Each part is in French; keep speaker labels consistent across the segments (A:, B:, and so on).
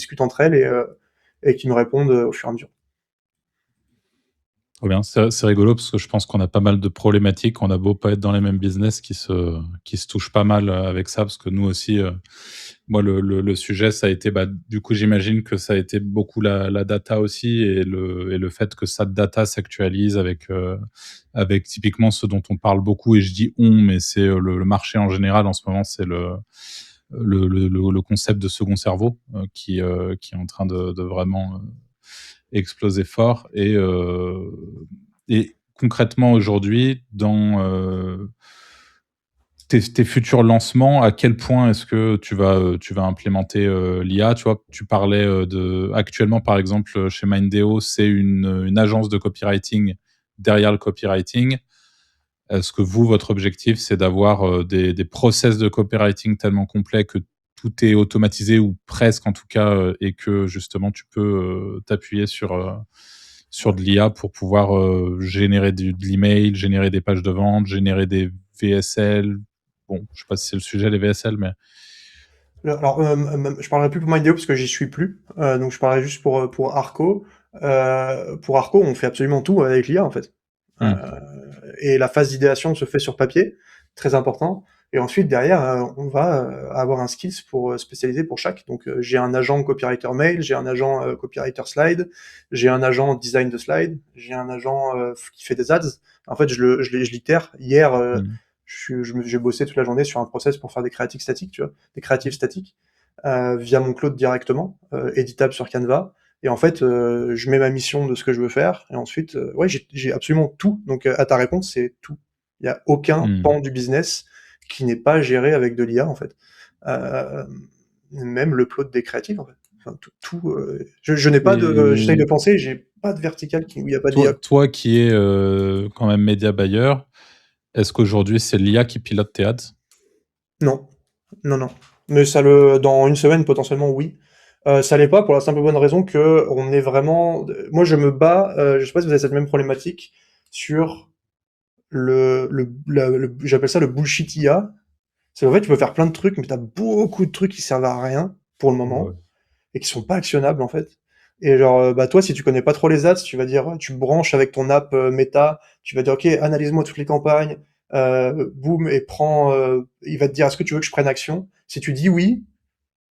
A: discutent entre elles et qui me répondent au fur et à mesure.
B: Trop bien. C'est rigolo parce que je pense qu'on a pas mal de problématiques. On a beau pas être dans les mêmes business qui se touchent pas mal avec ça parce que nous aussi, moi, le sujet, ça a été, du coup, j'imagine que ça a été beaucoup la data aussi et le fait que cette data s'actualise avec typiquement ce dont on parle beaucoup, et je dis on, mais c'est le marché en général en ce moment, c'est le concept de second cerveau qui est en train de vraiment exploser fort. Et concrètement, aujourd'hui, dans tes futurs lancements, à quel point est-ce que tu vas implémenter l'IA? Tu vois, tu parlais actuellement, par exemple, chez Mindeo, c'est une agence de copywriting derrière le copywriting. Est-ce que vous, votre objectif, c'est d'avoir des process de copywriting tellement complets que tout est automatisé, ou presque en tout cas, et que justement tu peux t'appuyer sur de l'IA pour pouvoir générer de l'email, générer des pages de vente, générer des VSL? Bon, je sais pas si c'est le sujet, les VSL, mais...
A: Alors, je parlerai plus pour Mindeo parce que j'y suis plus. Donc, je parlerai juste pour Arco. Pour Arco, on fait absolument tout avec l'IA, en fait. Euh, et la phase d'idéation se fait sur papier, très important. Et ensuite, derrière, on va avoir un skills pour spécialiser pour chaque. Donc, j'ai un agent copywriter mail, j'ai un agent copywriter slide, j'ai un agent design de slide, j'ai un agent qui fait des ads. En fait, je l'itère. Hier, j'ai bossé toute la journée sur un process pour faire des créatives statiques, tu vois, des créatives statiques, via mon Claude directement, éditable sur Canva. Et en fait, je mets ma mission de ce que je veux faire, et ensuite, ouais, j'ai absolument tout. Donc, à ta réponse, c'est tout. Il n'y a aucun pan du business qui n'est pas géré avec de l'IA, en fait. Même le plot des créatifs, en fait. Enfin, tout, je n'ai pas de, j'essaye de penser, j'ai pas de vertical où il n'y a pas d'IA.
B: Toi qui es quand même média buyer, est-ce qu'aujourd'hui c'est l'IA qui pilote tes ads?
A: Non, non, non. Mais dans une semaine, potentiellement, oui. Ça l'est pas pour la simple et bonne raison que on est vraiment. Moi, je me bats. Je sais pas si vous avez cette même problématique sur j'appelle ça le bullshit IA. C'est en fait, tu peux faire plein de trucs, mais t'as beaucoup de trucs qui servent à rien pour le
B: Ouais.
A: moment et qui sont pas actionnables en fait. Et genre, bah toi, si tu connais pas trop les ads, tu vas dire, tu branches avec ton app Meta, tu vas dire, ok, analyse-moi toutes les campagnes, boum, et il va te dire, est-ce que tu veux que je prenne action? Si tu dis oui,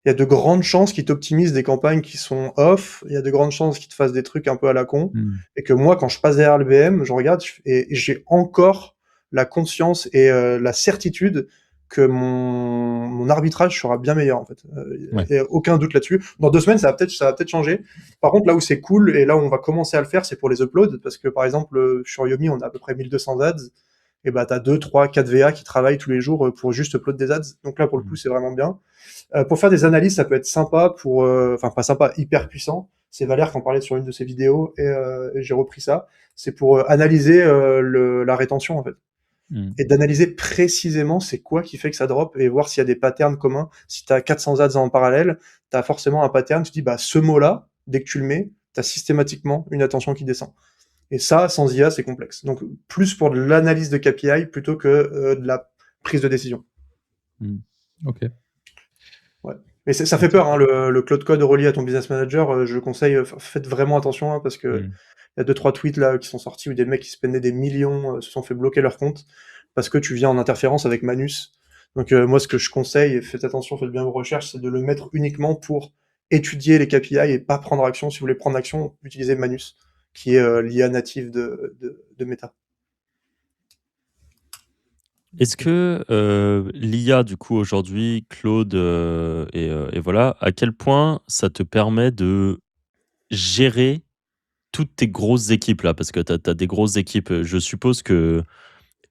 A: il y a de grandes chances qu'il t'optimise des campagnes qui sont off, il y a de grandes chances qu'il te fasse des trucs un peu à la con, et que moi, quand je passe derrière le BM, je regarde, et j'ai encore la conscience et la certitude que mon arbitrage sera bien meilleur, en fait.
B: Ouais.
A: Il y a aucun doute là-dessus. Dans 2 semaines, ça va peut-être changer. Par contre, là où c'est cool, et là où on va commencer à le faire, c'est pour les uploads, parce que par exemple, sur Yomi, on a à peu près 1200 ads, et bah t'as 2, 3, 4 VA qui travaillent tous les jours pour juste upload des ads. Donc là, pour le coup, c'est vraiment bien. Pour faire des analyses, ça peut être sympa enfin pas sympa, hyper puissant. C'est Valère qui en parlait sur une de ses vidéos et j'ai repris ça. C'est pour analyser la rétention en fait. Et d'analyser précisément c'est quoi qui fait que ça drop et voir s'il y a des patterns communs. Si tu as 400 ads en parallèle, tu as forcément un pattern, tu te dis bah ce mot-là, dès que tu le mets, tu as systématiquement une attention qui descend. Et ça, sans IA, c'est complexe. Donc plus pour de l'analyse de KPI plutôt que de la prise de décision.
B: Ok.
A: Ouais. Mais ça fait peur, hein, le Cloud Code relié à ton business manager. Je conseille, faites vraiment attention, hein, parce que il y a 2-3 tweets là qui sont sortis où des mecs qui spendaient des millions se sont fait bloquer leur compte parce que tu viens en interférence avec Manus. Donc moi, ce que je conseille, et faites attention, faites bien vos recherches, c'est de le mettre uniquement pour étudier les KPI et pas prendre action. Si vous voulez prendre action, utilisez Manus, qui est l'IA native de Meta.
C: Est-ce que l'IA, du coup, aujourd'hui, Claude, et voilà, à quel point ça te permet de gérer toutes tes grosses équipes là? Parce que tu as des grosses équipes. Je suppose que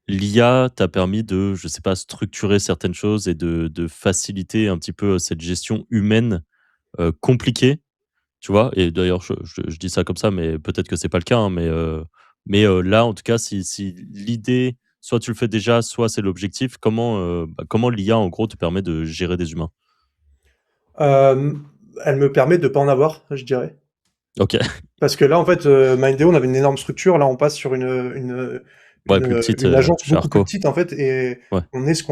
C: l'IA t'a permis de, je sais pas, structurer certaines choses et de faciliter un petit peu cette gestion humaine compliquée, tu vois? Et d'ailleurs, je dis ça comme ça, mais peut-être que c'est pas le cas, hein, mais là, en tout cas, si l'idée, soit tu le fais déjà, soit c'est l'objectif, comment l'IA, en gros, te permet de gérer des humains?
A: Euh, Elle me permet de pas en avoir, je dirais.
C: OK.
A: Parce que là, en fait, Mindeo, on avait une énorme structure. Là, on passe sur
C: Ouais, plus petite
A: une agence
C: chez
A: beaucoup plus
C: Arco.
A: petite en fait, et
C: Ouais.
A: on est ce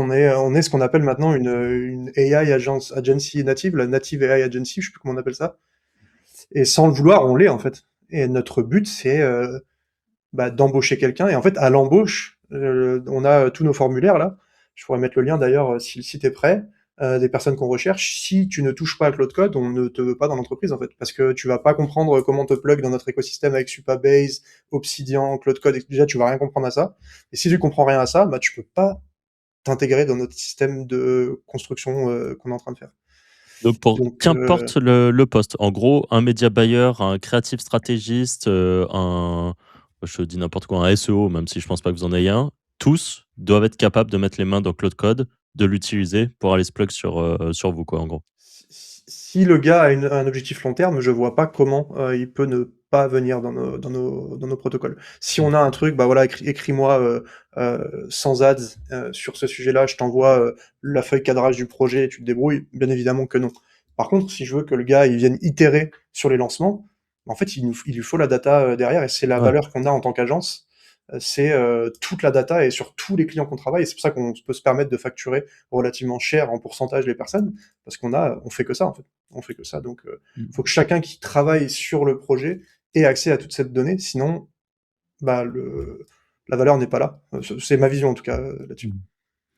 A: qu'on appelle maintenant une AI agency native, la native AI agency, je sais plus comment on appelle ça. Et sans le vouloir, on l'est en fait. Et notre but, c'est d'embaucher quelqu'un. Et en fait, à l'embauche, on a tous nos formulaires là. Je pourrais mettre le lien d'ailleurs si le site est prêt. Des personnes qu'on recherche. Si tu ne touches pas à Cloud Code, on ne te veut pas dans l'entreprise en fait, parce que tu vas pas comprendre comment te plug dans notre écosystème avec Supabase, Obsidian, Cloud Code. Déjà, tu vas rien comprendre à ça. Et si tu comprends rien à ça, bah tu peux pas t'intégrer dans notre système de construction qu'on est en train de faire.
C: Donc,
A: Donc,
C: qu'importe le poste, en gros, un média buyer, un creative stratégiste, je dis n'importe quoi, un SEO, même si je pense pas que vous en ayez un, tous doivent être capables de mettre les mains dans Cloud Code, de l'utiliser pour aller se plug sur vous, quoi, en gros.
A: si le gars a un objectif long terme, je vois pas comment il peut ne pas venir dans nos protocoles. Si on a un truc, bah voilà, écris-moi sans ads sur ce sujet-là, je t'envoie la feuille cadrage du projet et tu te débrouilles. Bien évidemment que non. Par contre, si je veux que le gars il vienne itérer sur les lancements, en fait, il lui faut la data derrière, et c'est la
C: Ouais.
A: valeur qu'on a en tant qu'agence. C'est toute la data et sur tous les clients qu'on travaille. Et c'est pour ça qu'on peut se permettre de facturer relativement cher en pourcentage les personnes, parce on fait que ça en fait. On fait que ça. Donc, faut que chacun qui travaille sur le projet ait accès à toute cette donnée. Sinon, bah, la valeur n'est pas là. C'est ma vision en tout cas là-dessus.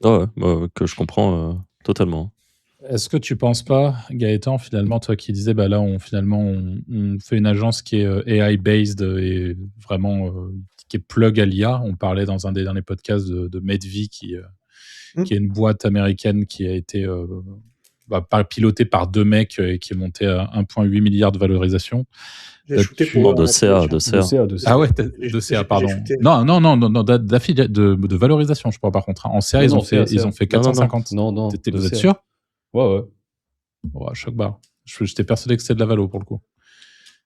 C: Ouais, que je comprends totalement.
B: Est-ce que tu penses pas, Gaëtan, finalement, toi qui disais, bah là, on fait une agence qui est AI-based et vraiment qui est plug à l'IA. On parlait dans un des derniers podcasts de Medvi, qui est une boîte américaine qui a été pilotée par deux mecs et qui est montée à 1,8 milliard de valorisation.
A: J'ai shooté pour
C: de CA.
B: Ah ouais, de CA, pardon.
A: shooté.
B: Non, de valorisation, je crois, par contre. En CA, ils ont fait 450.
D: Non.
B: Vous êtes sûr?
D: Ouais.
B: Oh, choc barre. J'étais persuadé que c'était de la valo pour le coup.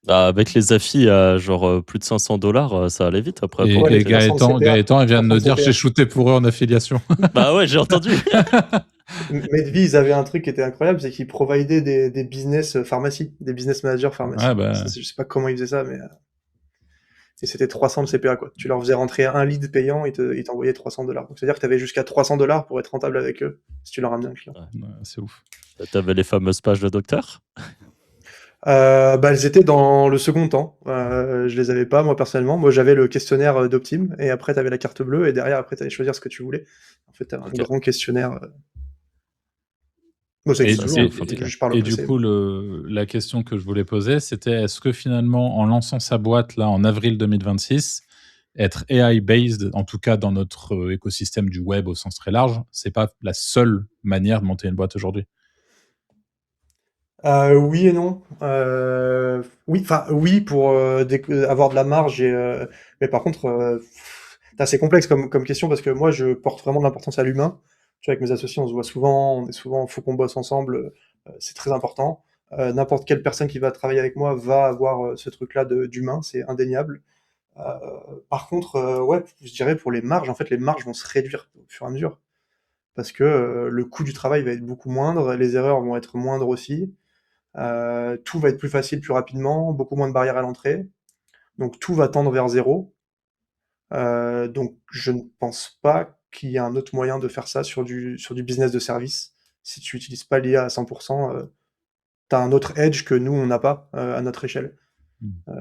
C: Bah, avec les affis à genre plus de $500, ça allait vite après.
B: Et Gaëtan, il vient de nous dire j'ai shooté pour eux en affiliation.
C: Bah ouais, j'ai entendu.
A: Medvi, ils avaient un truc qui était incroyable, c'est qu'ils providaient des business pharmacie, des business managers pharmacie.
B: Ah bah.
A: Je sais pas comment ils faisaient ça, mais et c'était 300 de CPA quoi. Tu leur faisais rentrer un lead payant, ils t'envoyaient $300. Donc c'est-à-dire que tu avais jusqu'à $300 pour être rentable avec eux si tu leur ramenais un client.
B: Ouais, c'est ouf.
C: T'avais les fameuses pages de docteur?
A: Elles étaient dans le second temps. Je les avais pas moi personnellement. Moi j'avais le questionnaire d'Optim, et après t'avais la carte bleue, et derrière après t'allais choisir ce que tu voulais. En fait t'avais un grand questionnaire. Bon, ça existe toujours, je parle au
B: du
A: passé.
B: coup, la question que je voulais poser, c'était est-ce que finalement, en lançant sa boîte là en avril 2026, être AI-based, en tout cas dans notre écosystème du web au sens très large, c'est pas la seule manière de monter une boîte aujourd'hui?
A: Oui et non. Oui pour avoir de la marge, mais par contre, c'est complexe comme question, parce que moi je porte vraiment de l'importance à l'humain. Tu vois, avec mes associés, on se voit souvent, faut qu'on bosse ensemble, c'est très important. N'importe quelle personne qui va travailler avec moi va avoir ce truc-là d'humain, c'est indéniable. Par contre, ouais, je dirais pour les marges, en fait, les marges vont se réduire au fur et à mesure, parce que le coût du travail va être beaucoup moindre, les erreurs vont être moindres aussi. Tout va être plus facile plus rapidement, beaucoup moins de barrières à l'entrée, donc tout va tendre vers zéro. Donc je ne pense pas qu'il y ait un autre moyen de faire ça sur du business de service. Si tu n'utilises pas l'IA à 100%, tu as un autre edge que nous on n'a pas à notre échelle.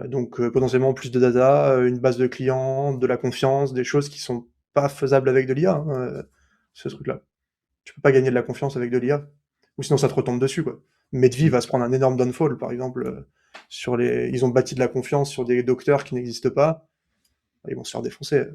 A: Donc potentiellement plus de data, une base de clients, de la confiance, des choses qui sont pas faisables avec de l'IA, ce truc-là. Tu peux pas gagner de la confiance avec de l'IA, ou sinon ça te retombe dessus quoi. Medvi va se prendre un énorme downfall par exemple ils ont bâti de la confiance sur des docteurs qui n'existent pas, ils vont se faire défoncer.